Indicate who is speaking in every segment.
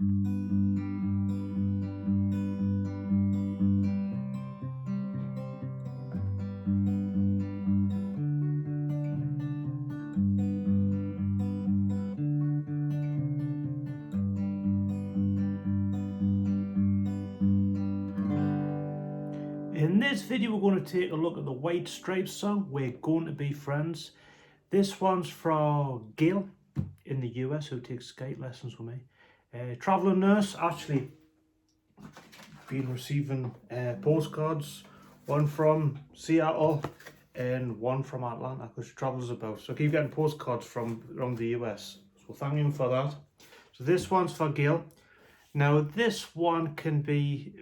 Speaker 1: In this video, we're going to take a look at the White Stripes song, We're Going to Be Friends. This one's from Gil in the US, who takes skate lessons with me. Traveller nurse, actually been receiving postcards, one from Seattle and one from Atlanta, because she travels about. So I keep getting postcards from around the US. So thank you for that. So this one's for Gil. Now this one can be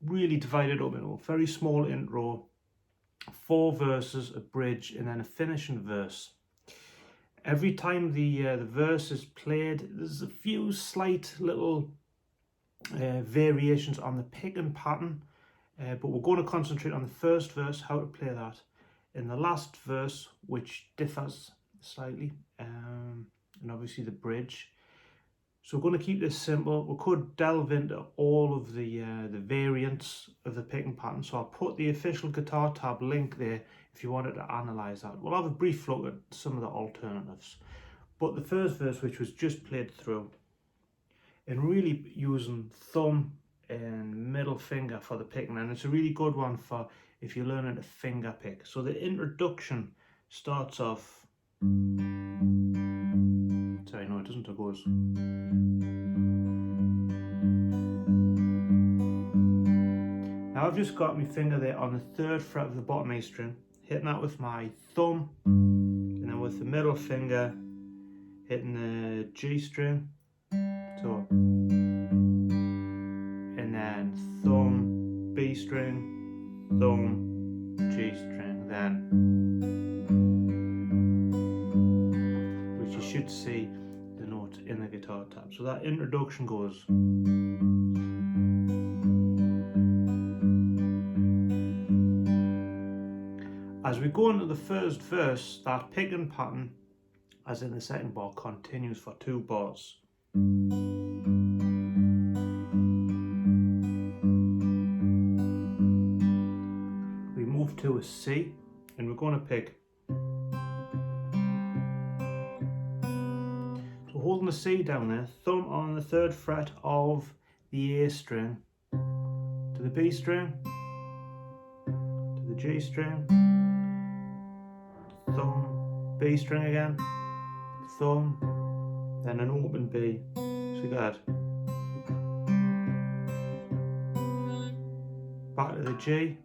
Speaker 1: really divided up into a very small intro, 4 verses, a bridge, and then a finishing verse. Every time the verse is played, there's a few slight little variations on the picking pattern, but we're going to concentrate on the first verse, how to play that, and the last verse, which differs slightly, and obviously the bridge. So we're going to keep this simple. We could delve into all of the variants of the picking pattern. So I'll put the official guitar tab link there if you wanted to analyse that. We'll have a brief look at some of the alternatives. But the first verse, which was just played through, and really using thumb and middle finger for the picking, and it's a really good one for if you're learning to finger pick. So the introduction starts off. Sorry, no, it doesn't. It goes. Now I've just got my finger there on the 3rd fret of the bottom A string, hitting that with my thumb, and then with the middle finger hitting the G string, so, and then thumb, B string, thumb, G string, then, which you should see the note in the guitar tab. So that introduction goes. As we go into the first verse, that picking pattern, as in the second bar, continues for 2 bars. We move to a C, and we're going to pick. So holding the C down there, thumb on the 3rd fret of the A string, to the B string, to the G string, thumb, B string again, thumb, then an open B. So you got back to the G,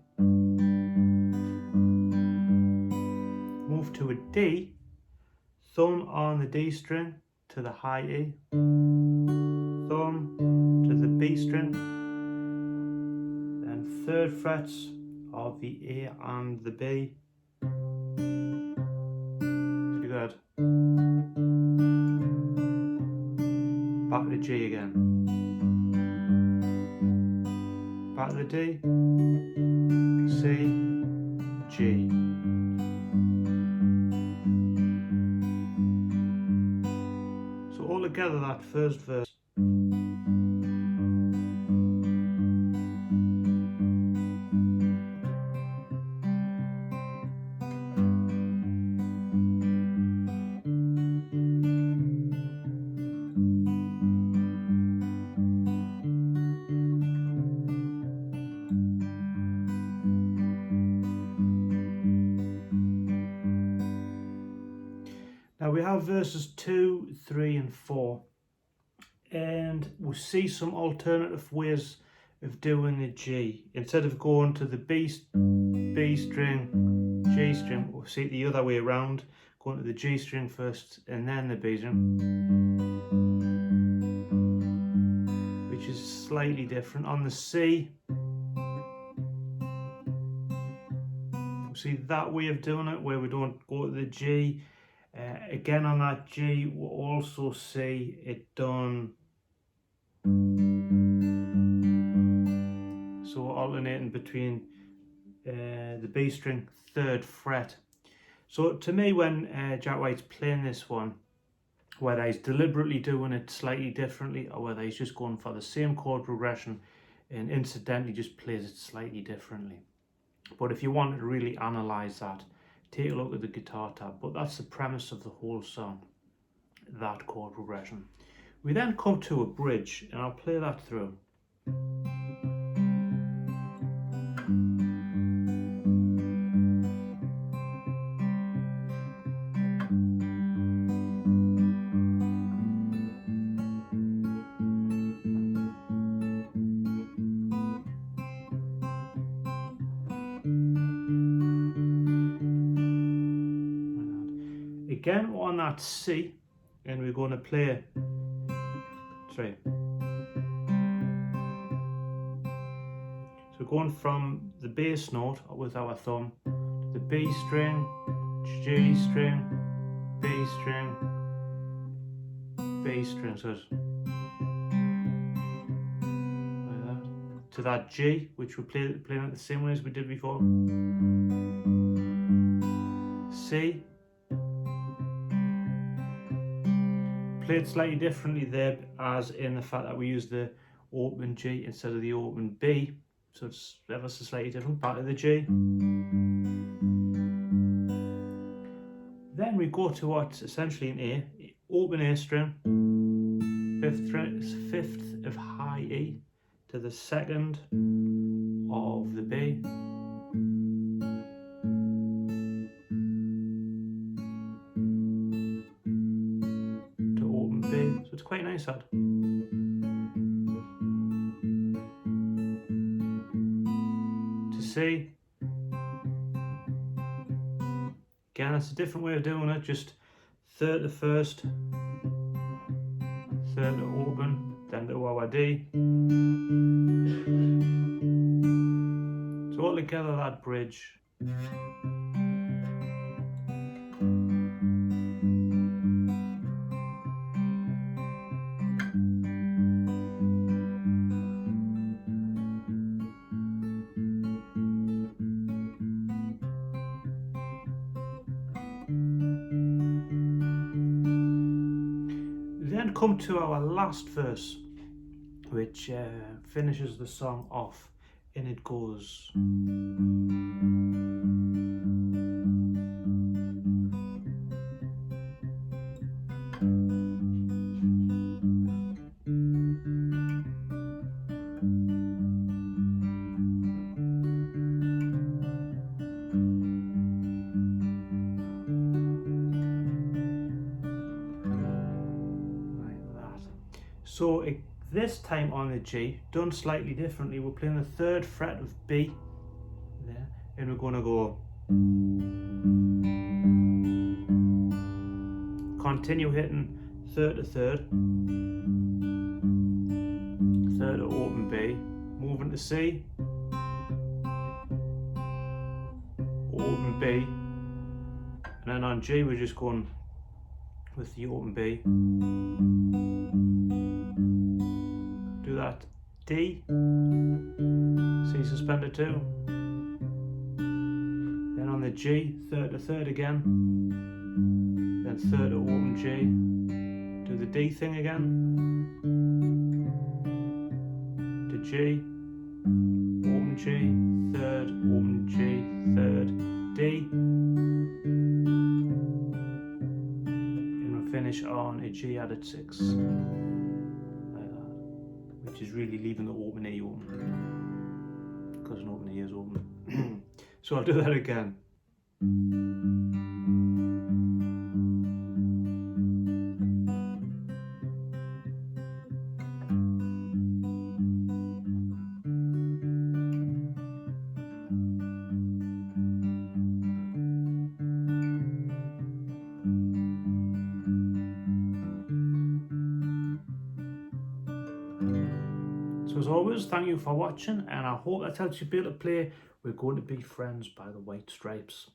Speaker 1: move to a D, thumb on the D string to the high E, thumb to the B string, then 3rd frets of the A and the B. Good. Back to the G again. Back to the D, C, G. So all together, that first verse. Now we have verses 2, 3 and 4, and we'll see some alternative ways of doing the G. Instead of going to the B string, G string, we'll see it the other way around, going to the G string first and then the B string, which is slightly different. On the C, we'll see that way of doing it, where we don't go to the G. Again on that G, we'll also see it done, so we're alternating between the B string 3rd fret. So to me, when Jack White's playing this one, whether he's deliberately doing it slightly differently or whether he's just going for the same chord progression and incidentally just plays it slightly differently. But if you want to really analyze that, take a look at the guitar tab. But that's the premise of the whole song, that chord progression. We then come to a bridge, and I'll play that through. Again, we're on that C, and we're going to play 3. So going from the bass note with our thumb, the B string, G string, B string, B string, so it's like that, to that G, which we're playing it the same way as we did before. C. Played slightly differently there, as in the fact that we use the open G instead of the open B, so it's ever so slightly different. Back to the G. Then we go to what's essentially an A, open A string, 5th of high E to the 2nd of the B, it's quite nice that. To C. Again, that's a different way of doing it, just 3rd to 1st, 3rd to open, then to our D. So all together that bridge. Then come to our last verse, which finishes the song off, and it goes. So this time on the G, done slightly differently, we're playing the 3rd fret of B there, and we're going to go. Continue hitting 3rd to 3rd, 3rd to open B, moving to C, open B, and then on G we're just going with the open B. Do that D, C suspended 2, then on the G, 3rd to 3rd again, then 3rd to open G, do the D thing again, to G, open G, 3rd, open G, 3rd, D, and we'll finish on a G added 6. Which is really leaving the open A open, because an open A is open. So I'll do that again. So as always, thank you for watching, and I hope that helps you be able to play We're Going to Be Friends by the White Stripes.